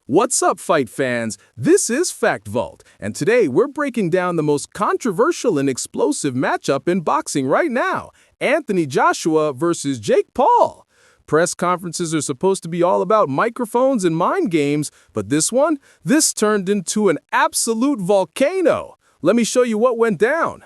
What's up, fight fans? This is Fact Vault, and today we're breaking down the most controversial and explosive matchup in boxing right now, Anthony Joshua versus Jake Paul. Press conferences are supposed to be all about microphones and mind games, but this turned into an absolute volcano. Let me show you what went down.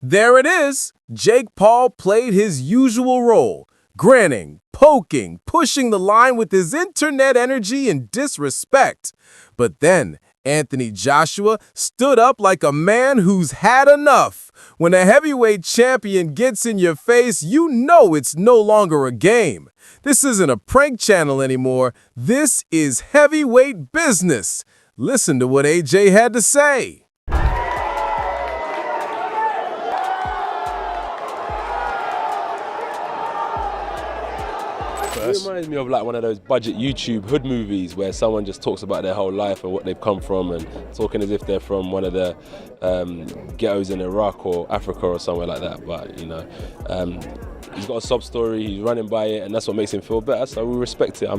There it is. Jake Paul played his usual role, grinning, poking, pushing the line with his internet energy and disrespect. But then Anthony Joshua stood up like a man who's had enough. When a heavyweight champion gets in your face, you know it's no longer a game. This isn't a prank channel anymore. This is heavyweight business. Listen to what AJ had to say. It reminds me of like one of those budget YouTube hood movies where someone just talks about their whole life and what they've come from and talking as if they're from one of the ghettos in Iraq or Africa or somewhere like that. But, you know, he's got a sob story, he's running by it, and that's what makes him feel better, so we respect it.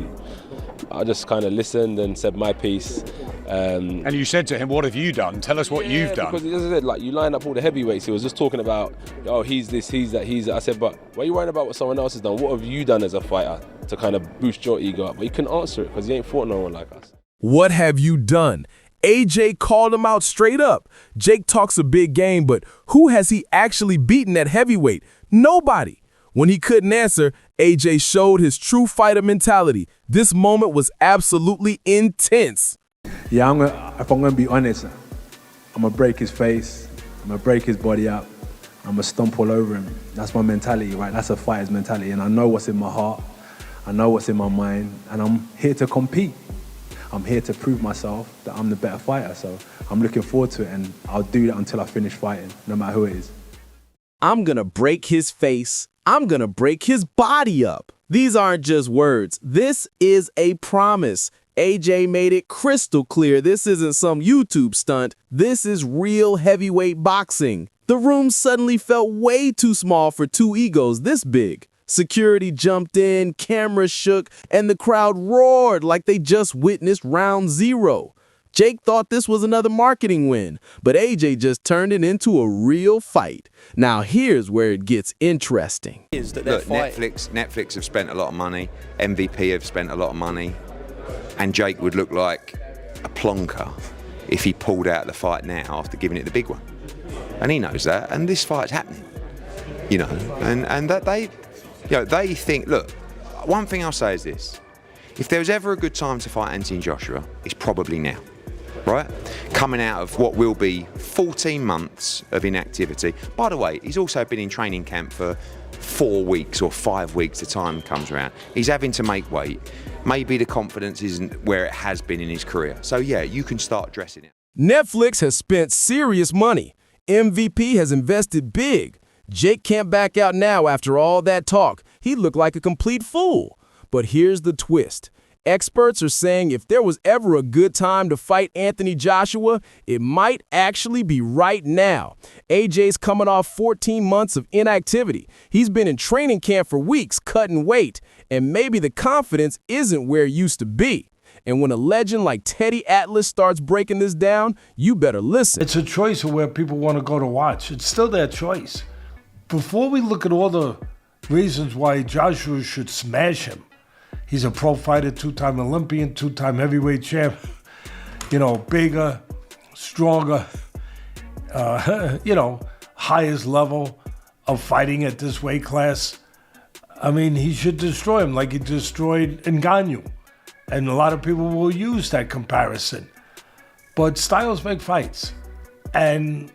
I just kind of listened and said my piece. And you said to him, what have you done? Tell us what you've done. Because as I said, like, you line up all the heavyweights, he was just talking about, oh, he's this, he's that, he's that. I said, but why are you worrying about what someone else has done? What have you done as a fighter to kind of boost your ego up? But he couldn't answer it because he ain't fought no one like us. What have you done? AJ called him out straight up. Jake talks a big game, but who has he actually beaten at heavyweight? Nobody. When he couldn't answer, AJ showed his true fighter mentality. This moment was absolutely intense. Yeah, if I'm gonna be honest, I'm gonna break his face, I'm gonna break his body up, I'm gonna stomp all over him. That's my mentality, right? That's a fighter's mentality, and I know what's in my heart, I know what's in my mind, and I'm here to compete. I'm here to prove myself that I'm the better fighter, so I'm looking forward to it, and I'll do that until I finish fighting, no matter who it is. I'm gonna break his face. I'm gonna break his body up. These aren't just words. This is a promise. AJ made it crystal clear this isn't some YouTube stunt. This is real heavyweight boxing. The room suddenly felt way too small for two egos this big. Security jumped in, cameras shook, and the crowd roared like they just witnessed round zero. Jake thought this was another marketing win, but AJ just turned it into a real fight. Now here's where it gets interesting. Look, Netflix have spent a lot of money, MVP have spent a lot of money, and Jake would look like a plonker if he pulled out the fight now after giving it the big one. And he knows that, and this fight's happening, you know, and that they think, look, one thing I'll say is this: if there was ever a good time to fight Anthony Joshua, it's probably now, right? Coming out of what will be 14 months of inactivity. By the way, he's also been in training camp for 4 weeks or 5 weeks, the time comes around. He's having to make weight. Maybe the confidence isn't where it has been in his career. So yeah, you can start dressing it. Netflix has spent serious money. MVP has invested big. Jake can't back out now after all that talk. He looked like a complete fool. But here's the twist. Experts are saying if there was ever a good time to fight Anthony Joshua, it might actually be right now. AJ's coming off 14 months of inactivity. He's been in training camp for weeks, cutting weight, and maybe the confidence isn't where it used to be. And when a legend like Teddy Atlas starts breaking this down, you better listen. It's a choice of where people want to go to watch. It's still their choice. Before we look at all the reasons why Joshua should smash him, he's a pro fighter, two-time Olympian, two-time heavyweight champ, you know, bigger, stronger, you know, highest level of fighting at this weight class. I mean, he should destroy him like he destroyed Ngannou. And a lot of people will use that comparison. But styles make fights. And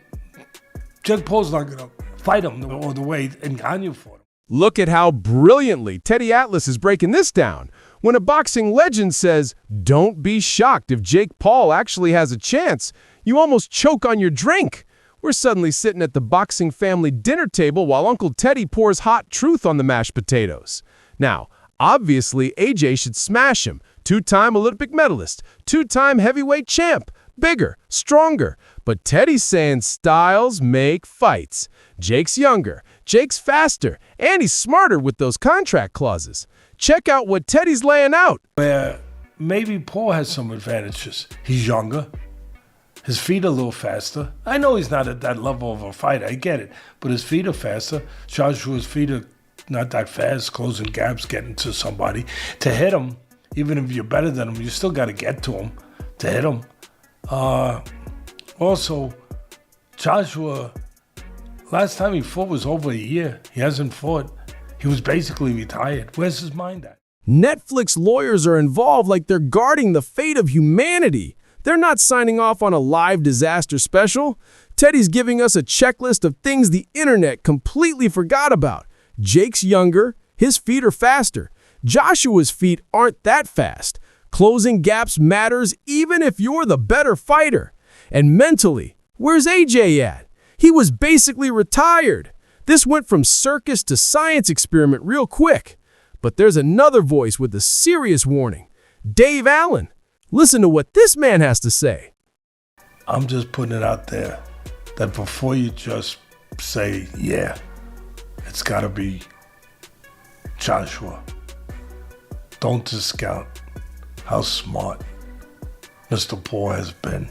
Jake Paul's not going to fight him the way Ngannou fought him. Look at how brilliantly Teddy Atlas is breaking this down. When a boxing legend says, "Don't be shocked if Jake Paul actually has a chance," you almost choke on your drink. We're suddenly sitting at the boxing family dinner table while Uncle Teddy pours hot truth on the mashed potatoes. Now, obviously, AJ should smash him. Two-time Olympic medalist, two-time heavyweight champ, bigger, stronger. But Teddy's saying styles make fights. Jake's younger, Jake's faster, and he's smarter with those contract clauses. Check out what Teddy's laying out. Where maybe Paul has some advantages. He's younger. His feet are a little faster. I know he's not at that level of a fighter, I get it. But his feet are faster. Joshua's feet are not that fast, closing gaps, getting to somebody. To hit him, even if you're better than him, you still got to get to him to hit him. Also, Joshua, last time he fought was over a year. He hasn't fought. He was basically retired. Where's his mind at? Netflix lawyers are involved like they're guarding the fate of humanity. They're not signing off on a live disaster special. Teddy's giving us a checklist of things the internet completely forgot about. Jake's younger, his feet are faster. Joshua's feet aren't that fast. Closing gaps matters even if you're the better fighter. And mentally, where's AJ at? He was basically retired. This went from circus to science experiment real quick. But there's another voice with a serious warning. Dave Allen. Listen to what this man has to say. I'm just putting it out there that before you just say, yeah, it's got to be Joshua, don't discount how smart Mr. Paul has been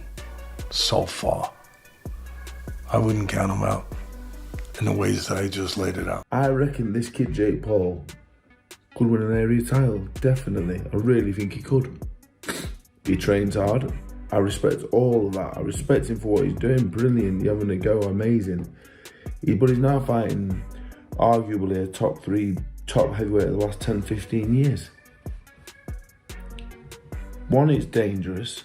so far. I wouldn't count him out in the ways that I just laid it out. I reckon this kid, Jake Paul, could win an area title, definitely. I really think he could. He trains hard. I respect all of that. I respect him for what he's doing. Brilliant. He's having a go. Amazing. But he's now fighting arguably a top 3 top heavyweight of the last 10, 15 years. One, it's dangerous.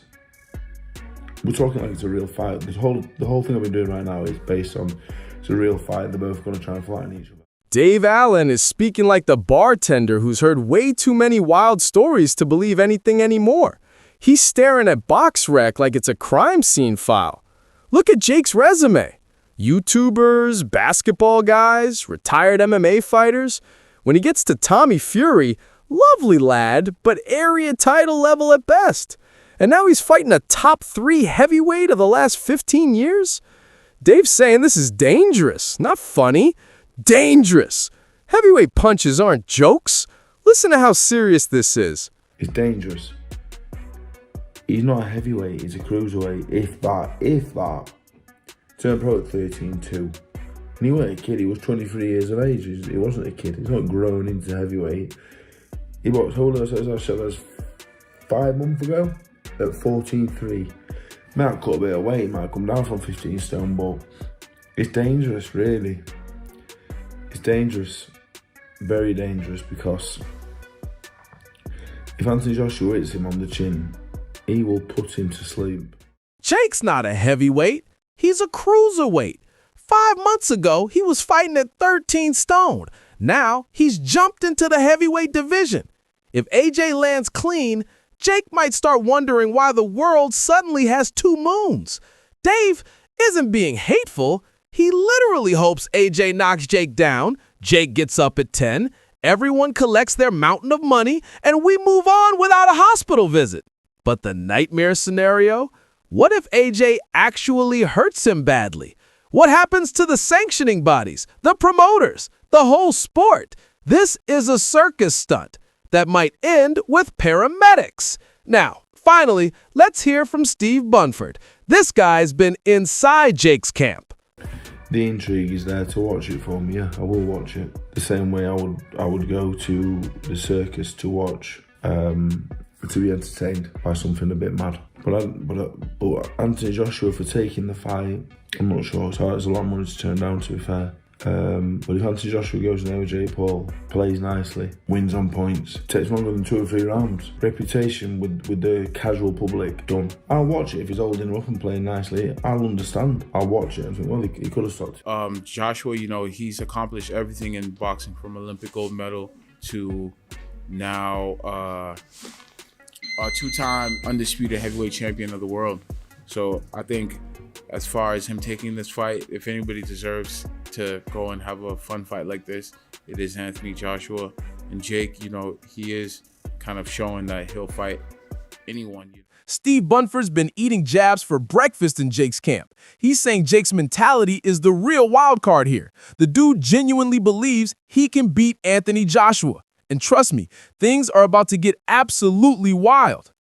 We're talking like it's a real fight. The whole thing I've been doing right now is based on it's a real fight. They're both going to try and flatten each other. Dave Allen is speaking like the bartender who's heard way too many wild stories to believe anything anymore. He's staring at BoxRec like it's a crime scene file. Look at Jake's resume. YouTubers, basketball guys, retired MMA fighters. When he gets to Tommy Fury, lovely lad, but area title level at best. And now he's fighting a top 3 heavyweight of the last 15 years? Dave's saying this is dangerous, not funny. Dangerous. Heavyweight punches aren't jokes. Listen to how serious this is. It's dangerous. He's not a heavyweight, he's a cruiserweight, if that. Turned pro at 13-2. And he wasn't a kid, he was 23 years of age. He wasn't a kid, he's not grown into heavyweight. He boxed Holders 5 months ago at 14-3. Might cut a bit of weight, might come down from 15 stone, but it's dangerous, really. It's dangerous, very dangerous, because if Anthony Joshua hits him on the chin, he will put him to sleep. Jake's not a heavyweight. He's a cruiserweight. 5 months ago, he was fighting at 13 stone. Now, he's jumped into the heavyweight division. If AJ lands clean, Jake might start wondering why the world suddenly has 2 moons. Dave isn't being hateful. He literally hopes AJ knocks Jake down, Jake gets up at 10, everyone collects their mountain of money, and we move on without a hospital visit. But the nightmare scenario? What if AJ actually hurts him badly? What happens to the sanctioning bodies, the promoters, the whole sport? This is a circus stunt that might end with paramedics. Now, finally, let's hear from Steve Bunford. This guy's been inside Jake's camp. The intrigue is there to watch it for me, yeah, I will watch it. The same way I would go to the circus to watch, to be entertained by something a bit mad. But Anthony Joshua, for taking the fight, I'm not sure. So it's a lot of money to turn down, to be fair. But if Anthony Joshua goes in there with Jake Paul, plays nicely, wins on points, takes longer than 2 or 3 rounds, reputation with the casual public, done. I'll watch it if he's holding him up and playing nicely. I'll understand. I'll watch it and think, well, he could have stopped. Joshua, he's accomplished everything in boxing, from Olympic gold medal to now a two-time undisputed heavyweight champion of the world. So I think as far as him taking this fight, if anybody deserves to go and have a fun fight like this, it is Anthony Joshua. And Jake, you know, he is kind of showing that he'll fight anyone. Steve Bunford's been eating jabs for breakfast in Jake's camp. He's saying Jake's mentality is the real wild card here. The dude genuinely believes he can beat Anthony Joshua. And trust me, things are about to get absolutely wild.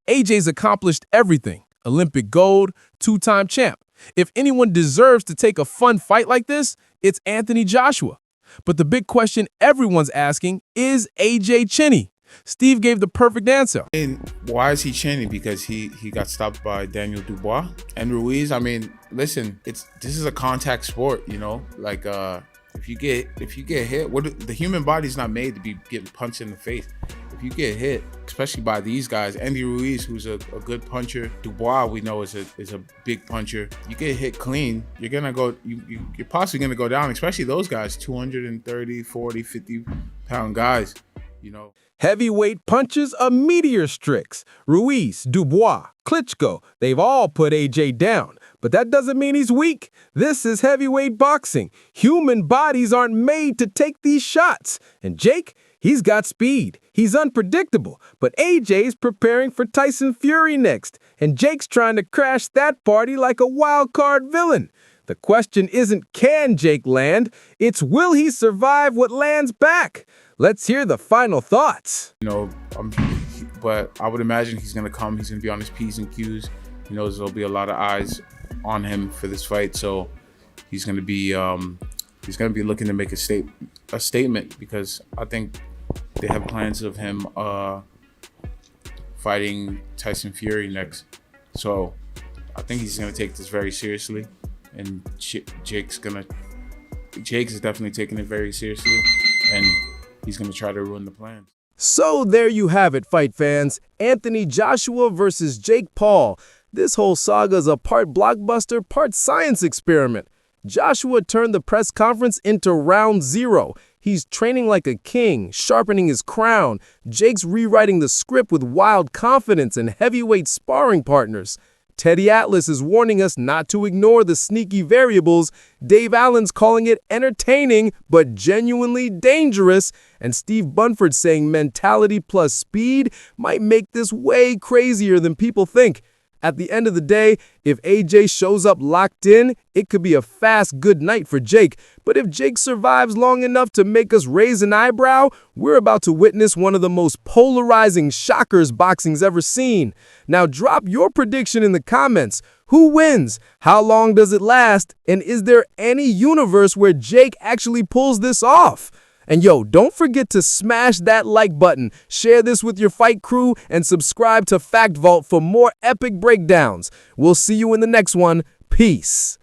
AJ's accomplished everything. Olympic gold, two-time champ. If anyone deserves to take a fun fight like this, it's Anthony Joshua. But the big question everyone's asking is AJ chinny? Steve gave the perfect answer. And why is he chinny? Because he got stopped by Daniel Dubois and Ruiz. I mean, listen, this is a contact sport, you know. Like if you get hit, the human body's not made to be getting punched in the face. If you get hit, especially by these guys, Andy Ruiz, who's a good puncher, Dubois, we know is a big puncher. You get hit clean, you're gonna go. You're possibly gonna go down. Especially those guys, 230, 40, 50-pound guys. You know. Heavyweight punches are meteor strikes. Ruiz, Dubois, Klitschko, they've all put AJ down. But that doesn't mean he's weak. This is heavyweight boxing. Human bodies aren't made to take these shots. And Jake, he's got speed. He's unpredictable. But AJ's preparing for Tyson Fury next. And Jake's trying to crash that party like a wild card villain. The question isn't can Jake land, it's will he survive what lands back? Let's hear the final thoughts. You know, but I would imagine he's gonna come. He's gonna be on his P's and Q's. He knows there'll be a lot of eyes on him for this fight, so he's gonna be looking to make a statement because I think they have plans of him fighting Tyson Fury next. So I think he's gonna take this very seriously, and Jake's definitely taking it very seriously, and he's going to try to ruin the plans. So there you have it, fight fans. Anthony Joshua versus Jake Paul. This whole saga is a part blockbuster, part science experiment. Joshua turned the press conference into round zero. He's training like a king, sharpening his crown. Jake's rewriting the script with wild confidence and heavyweight sparring partners. Teddy Atlas is warning us not to ignore the sneaky variables. Dave Allen's calling it entertaining, but genuinely dangerous. And Steve Bunford saying mentality plus speed might make this way crazier than people think. At the end of the day, if AJ shows up locked in, it could be a fast good night for Jake. But if Jake survives long enough to make us raise an eyebrow, we're about to witness one of the most polarizing shockers boxing's ever seen. Now drop your prediction in the comments. Who wins? How long does it last? And is there any universe where Jake actually pulls this off? And yo, don't forget to smash that like button, share this with your fight crew, and subscribe to Fact Vault for more epic breakdowns. We'll see you in the next one. Peace.